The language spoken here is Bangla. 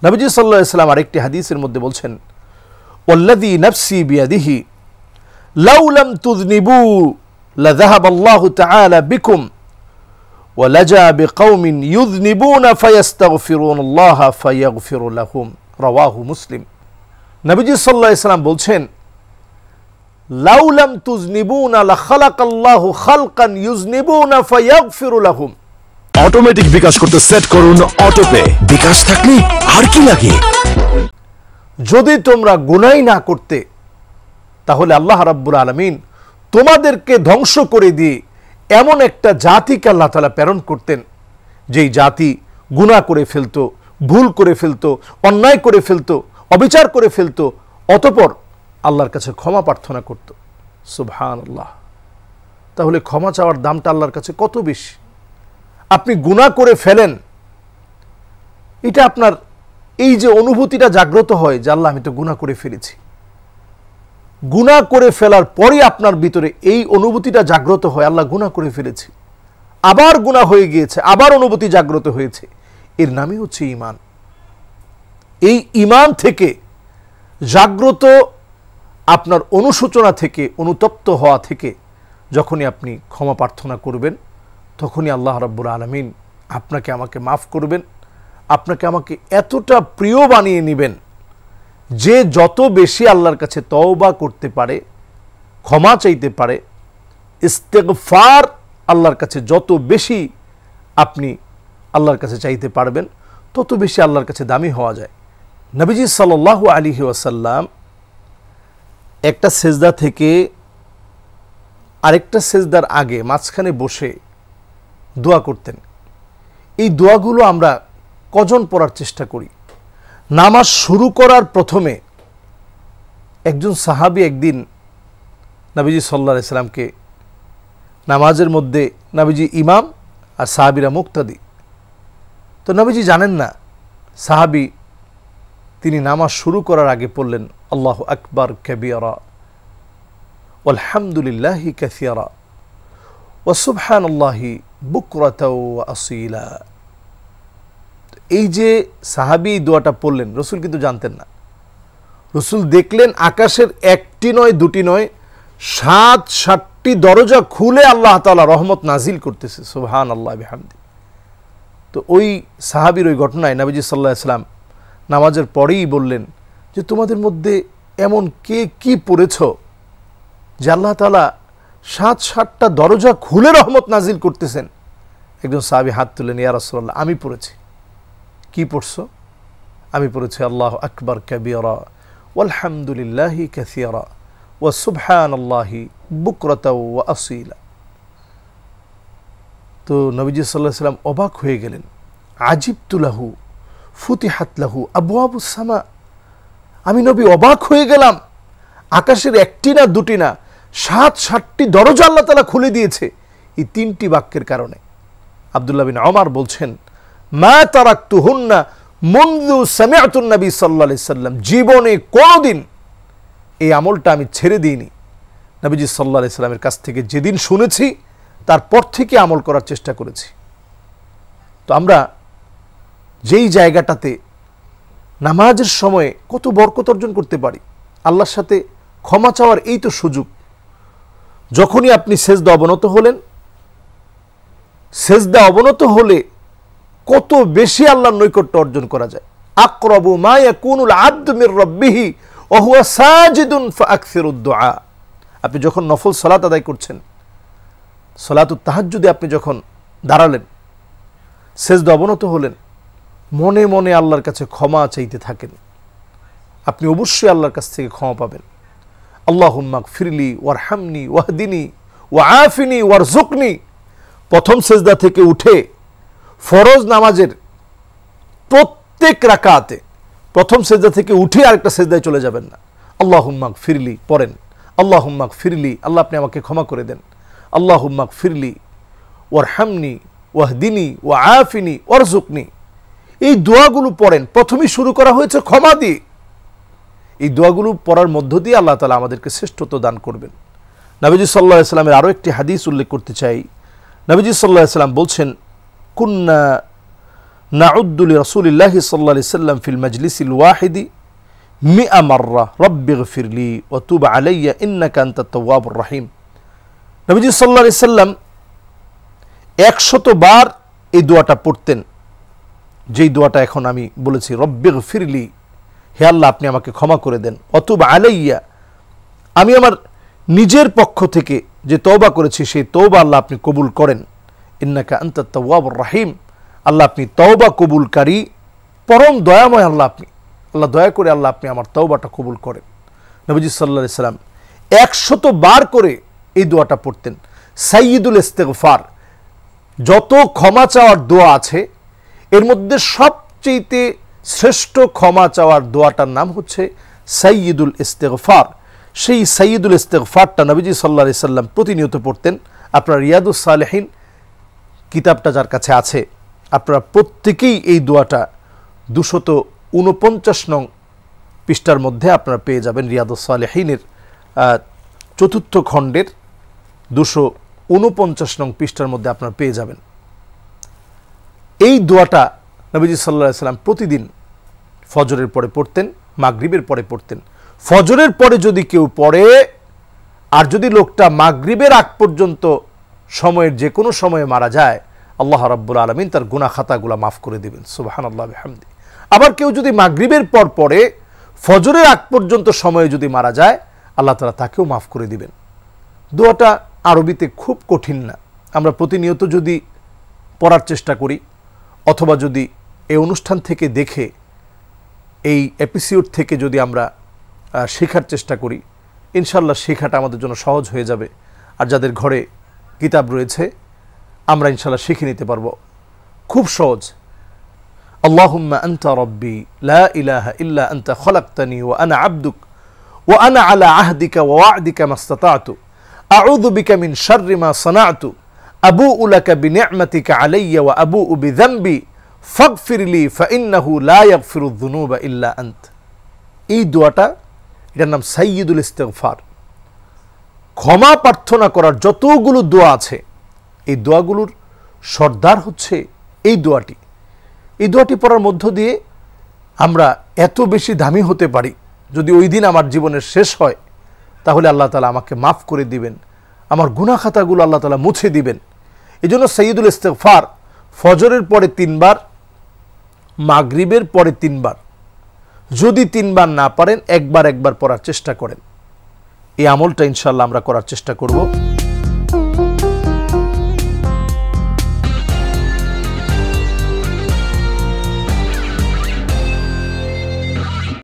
নবীজি সাল্লাল্লাহু আলাইহি ওয়াসাল্লাম আরেকটি হাদিসের মধ্যে বলছেন, ওয়াল্লাযী নাফসি বিয়াদিহি লাউ লাম তুযনিবু লাযাহাবাল্লাহু তাআলা বিকুম ওয়া লাজা বিকাউমিন ইউযনিবুনা ফায়াস্তাগফিরুনাল্লাহা ফায়াগফিরু লাহুম, রাওয়াহু মুসলিম। নবীজি সাল্লাল্লাহু আলাইহি ওয়াসাল্লাম বলছেন, লাউ লাম তুযনিবুনা লাখালাকাল্লাহু খালকান ইউযনিবুনা ফায়াগফিরু লাহুম। অটোমেটিক বিকাশ করতে সেট করুন অটোপে। বিকাশ থাকলে আর কি লাগে? যদি তোমরা গুনাহ না করতে তাহলে আল্লাহ রাব্বুল আলামিন তোমাদেরকে ধ্বংস করে দিয়ে এমন একটা জাতিকে আল্লাহ তাআলা প্রেরণ করতেন, যেই জাতি গুনাহ করে ফেলতো, ভুল করে ফেলতো, অন্যায় করে ফেলতো, অবিচার করে ফেলতো, অতঃপর আল্লাহর কাছে ক্ষমা প্রার্থনা করত। সুবহানাল্লাহ। তাহলে ক্ষমা চাওয়ার দামটা আল্লাহর কাছে কত বেশি। আপনি গুনাহ করে ফেলেন, এটা আপনার এই যে অনুভূতিটা জাগ্রত হয় যে আল্লাহ আমি তো গুনাহ করে ফেলেছি, গুনাহ করে ফেলার পরই আপনার ভিতরে এই অনুভূতিটা জাগ্রত হয় আল্লাহ গুনাহ করে ফেলেছি, আবার গুনাহ হয়ে গিয়েছে, আবার অনুভূতি জাগ্রত হয়েছে, এর নামই হচ্ছে ঈমান। এই ঈমান থেকে জাগ্রত আপনার অনুশোচনা থেকে, অনুতপ্ত হওয়া থেকে যখনই আপনি ক্ষমা প্রার্থনা করবেন, তখনই আল্লাহ রাব্বুল আলামিন আপনাকে আমাকে মাফ করবেন, আপনাকে আমাকে এতটা প্রিয় বানিয়ে নেবেন যে যত বেশি আল্লাহর কাছে তওবা করতে পারে, ক্ষমা চাইতে পারে, ইস্তেগফার আল্লাহর কাছে যত বেশি আপনি আল্লাহর কাছে চাইতে পারবেন, তত বেশি আল্লাহর কাছে দামি হওয়া যায়। নবীজি সাল্লাল্লাহু আলাইহি ওয়াসাল্লাম একটা সেজদা থেকে আরেকটা সেজদার আগে মাঝখানে বসে দোয়া করতেন। এই দোয়াগুলো আমরা কজন পড়ার চেষ্টা করি? নামাজ শুরু করার প্রথমে একজন সাহাবী একদিন নবীজি সাল্লাল্লাহু আলাইহি সাল্লামকে, নামাজের মধ্যে নবীজি ইমাম আর সাহাবীরা মুক্তাদি, তো নবীজি জানেন না সাহাবী তিনি নামাজ শুরু করার আগে পড়লেন আল্লাহু আকবার কাবীরা ওয়ালহামদুলিল্লাহি কাসীরা ওয়া সুবহানাল্লাহি বুকরাতাও ওয়া আসীলা। এই যে সাহাবী দোয়াটা পড়লেন, রাসূল কিন্তু জানতেন না। রাসূল দেখলেন আকাশের একটি নয়, দুটি নয়, ৭টি দরজা খুলে আল্লাহ তাআলা রহমত নাজিল করতেছে। সুবহানাল্লাহি বিহামদি। তো ওই সাহাবীর ওই ঘটনায় নবীজি সাল্লাল্লাহু আলাইহি ওয়াসাল্লাম নামাজের পরেই বললেন যে তোমাদের মধ্যে এমন কে কি পড়েছ যে আল্লাহ তাআলা ৭টা দরজা খুলে রহমত নাজিল করতেছেন? একজন সাহাবী হাত তুলেন, ইয়া রাসূলুল্লাহ আমি পড়েছি। কি পড়ছো? আমি পড়েছি আল্লাহু আকবার কাবীরা ওয়ালহামদুলিল্লাহি কাসীরা ওয়া সুবহানাল্লাহি বুকরাতাও ওয়া আসীলা। তো নবীজি সাল্লাল্লাহু আলাইহি ওয়াসাল্লাম অবাক হয়ে গেলেন। আজিবতু লাহু ফুতিহাত লাহু আবওয়াবুস সামা। আমি নবী অবাক হয়ে গেলাম, আকাশের একটি না দুটি না, ৭টি দরজা আল্লাহ তাআলা খুলে দিয়েছে এই 3টি বাক্যের কারণে। আব্দুল্লাহ বিন ওমর বলছেন, মা তারাকতুহুন্না মুনযু সামি'তুন নবী সাল্লাল্লাহু আলাইহি সাল্লাম, জীবনে কোনোদিন এই আমলটা আমি ছেড়ে দিইনি। নবীজি সাল্লাল্লাহু আলাইহি সাল্লামের কাছ থেকে যেদিন শুনেছি তারপর থেকে আমল করার চেষ্টা করেছি। তো আমরা যেই জায়গাটাতে নামাজের সময়ে কত বরকত অর্জন করতে পারি, আল্লাহর সাথে ক্ষমা চাওয়ার এই তো সুযোগ। যখনই আপনি সেজদা অবনত হলেন, সেজদা অবনত হলে কত বেশি আল্লাহর নৈকট্য অর্জন করা যায়। আকরাবু মা ইয়াকুনুল আবদু মির রাব্বিহি ওয়া হুয়া সাজিদুন ফাআকসিরুদ দুআ। আপনি যখন নফল সালাত আদায় করছেন, সালাতুত তাহাজ্জুদে আপনি যখন দাঁড়ালেন, সেজদা অবনত হলেন, মনে মনে আল্লাহর কাছে ক্ষমা চাইতে থাকেন, আপনি অবশ্যই আল্লাহর কাছ থেকে ক্ষমা পাবেন। আল্লাহুম্মা গফিরলি ওয়ারহামনি ওয়াহদিনি ওয়াআফিনি ওয়ারযুকনি। প্রথম সেজদা থেকে উঠে ফরজ নামাজের প্রত্যেক রাকাতে প্রথম সেজদা থেকে উঠে আরেকটা সেজদায় চলে যাবেন না। আল্লাহুম্মা গফিরলি পড়েন, আল্লাহুম্মা গফিরলি, আল্লাহ আপনি আমাকে ক্ষমা করে দেন। আল্লাহুম্মা গফিরলি ওয়ারহামনি ওয়াহদিনি ওয়াআফিনি ওয়ারযুকনি। এই দোয়াগুলো পড়েন। প্রথমেই শুরু করা হয়েছে ক্ষমা দিয়ে। এই দোয়াগুলো পড়ার মধ্য দিয়ে আল্লাহ তাআলা আমাদেরকে শ্রেষ্ঠত্ব দান করবেন। নবীজি সাল্লাল্লাহু আলাইহি সাল্লামের আরও একটি হাদিস উল্লেখ করতে চাই। নবীজি সাল্লাল্লাহু আলাইহি সাল্লাম বলছেন, কুন্না নাউদ্দু লিরাসূলিল্লাহি সাল্লাল্লাহু আলাইহি সাল্লাম ফিল মাজলিসিল ওয়াহিদি মিআ মাররা রব্বিগফিরলি ওয়া তুব আলাইয়া ইন্নাকা আনতাত তাওয়াবুর রহিম। নবীজি সাল্লাল্লাহু আলাইহি সাল্লাম 100 বার এই দোয়াটা পড়তেন, যেই দোয়াটা এখন আমি বলেছি, রব্বিগফিরলি, হে আল্লাহ আপনি আমাকে ক্ষমা করে দেন, ওয়া তুব আলাইয়া, আমি আমার নিজের পক্ষ থেকে যে তওবা করেছি সেই তওবা আল্লাহ আপনি কবুল করেন, ইন্নাকা আনতাত তাওয়াবুর রহিম, আল্লাহ আপনি তওবা কবুলকারী পরম দয়াময়, আল্লাহ দয়া করে আল্লাহ আপনি আমার তওবাটা কবুল করেন। নবীজি সাল্লাল্লাহু আলাইহি সাল্লাম 100 বার করে এই দোয়াটা পড়তেন। সাইয়্যিদুল ইস্তিগফার, যত ক্ষমা চাওয়ার দোয়া আছে এর মধ্যে সবচেয়ে শ্রেষ্ঠ ক্ষমা চাওয়ার দোয়াটার নাম হচ্ছে সাইয়্যিদুল ইস্তিগফার। সেই সাইয়্যিদুল ইস্তিগফারটা নবীজি সাল্লাল্লাহু আলাইহি সাল্লাম প্রতিনিয়ত পড়তেন। আপনার রিয়াদুস সালেহিন কিতাবটা যার কাছে আছে, আপনারা প্রত্যেকেই এই দোয়াটা 249 নং পৃষ্ঠার মধ্যে আপনারা পেয়ে যাবেন। রিয়াদুস সালেহিনের 4th খণ্ডের 249 নং পৃষ্ঠার মধ্যে আপনারা পেয়ে যাবেন। এই দোয়াটা নবীজি সাল্লাল্লাহু আলাইহি সাল্লাম প্রতিদিন ফজরের পরে পড়তেন, মাগরিবের পরে পড়তেন। ফজরের পরে যদি কেউ পড়ে আর যদি লোকটা মাগরিবের আগ পর্যন্ত সময়ের যে কোনো সময়ে মারা যায়, আল্লাহ রাব্বুল আলামিন তার গুনাহ খাতাগুলো মাফ করে দিবেন। সুবহানাল্লাহ বিহামদি। আবার কেউ যদি মাগরিবের পর পড়ে ফজরের আগ পর্যন্ত সময়ে যদি মারা যায়, আল্লাহ তাআলা তাকেও মাফ করে দিবেন। দোয়াটা আরবিতে খুব কঠিন না, আমরা প্রতিনিয়ত যদি পড়ার চেষ্টা করি অথবা যদি এই অনুষ্ঠান থেকে দেখে এই এপিসোড থেকে যদি আমরা শেখার চেষ্টা করি, ইনশাআল্লাহ শেখাটা আমাদের জন্য সহজ হয়ে যাবে। আর যাদের ঘরে কিতাব রয়েছে আমরা ইনশাআল্লাহ শিখে নিতে পারবো, খুব সহজ। আল্লাহুম্মা আনতা রাব্বি লা ইলাহা ইল্লা আনতা খলাকতানি ওয়া আনা আবদুক ওয়া আনা আলা আহদিকা ওয়া ওয়া'দিকা মাসতাতা'তু আউযু বিকা মিন শাররি মা সানা'তু আবুউ লাকা বিনি'মাতিকা আলাইয়া ওয়া আবুউ বিযামবি ফাগফিরলি ফাইন্নাহু লা ইয়াগফিরুয যুনুবা ইল্লা আনত। এই দোয়াটা, এটার নাম সাইয়্যিদুল ইস্তিগফার। ক্ষমা প্রার্থনা করার যতগুলো দোয়া আছে এই দোয়াগুলোর সর্দার হচ্ছে এই দোয়াটি। এই দোয়াটি পড়ার মধ্য দিয়ে আমরা এত বেশি দামি হতে পারি, যদি ওই দিন আমার জীবনের শেষ হয় তাহলে আল্লাহ তাআলা আমাকে মাফ করে দিবেন, আমার গুনাহ খাতাগুলো আল্লাহ তাআলা মুছে দিবেন। এই জন্য সাইয়্যিদুল ইস্তিগফার ফজরের পরে 3 বার, মাগরিবের পরে 3 বার, যদি 3 বার না পারেন একবার পড়ার চেষ্টা করেন। এই আমলটা ইনশাআল্লাহ আমরা করার চেষ্টা করব।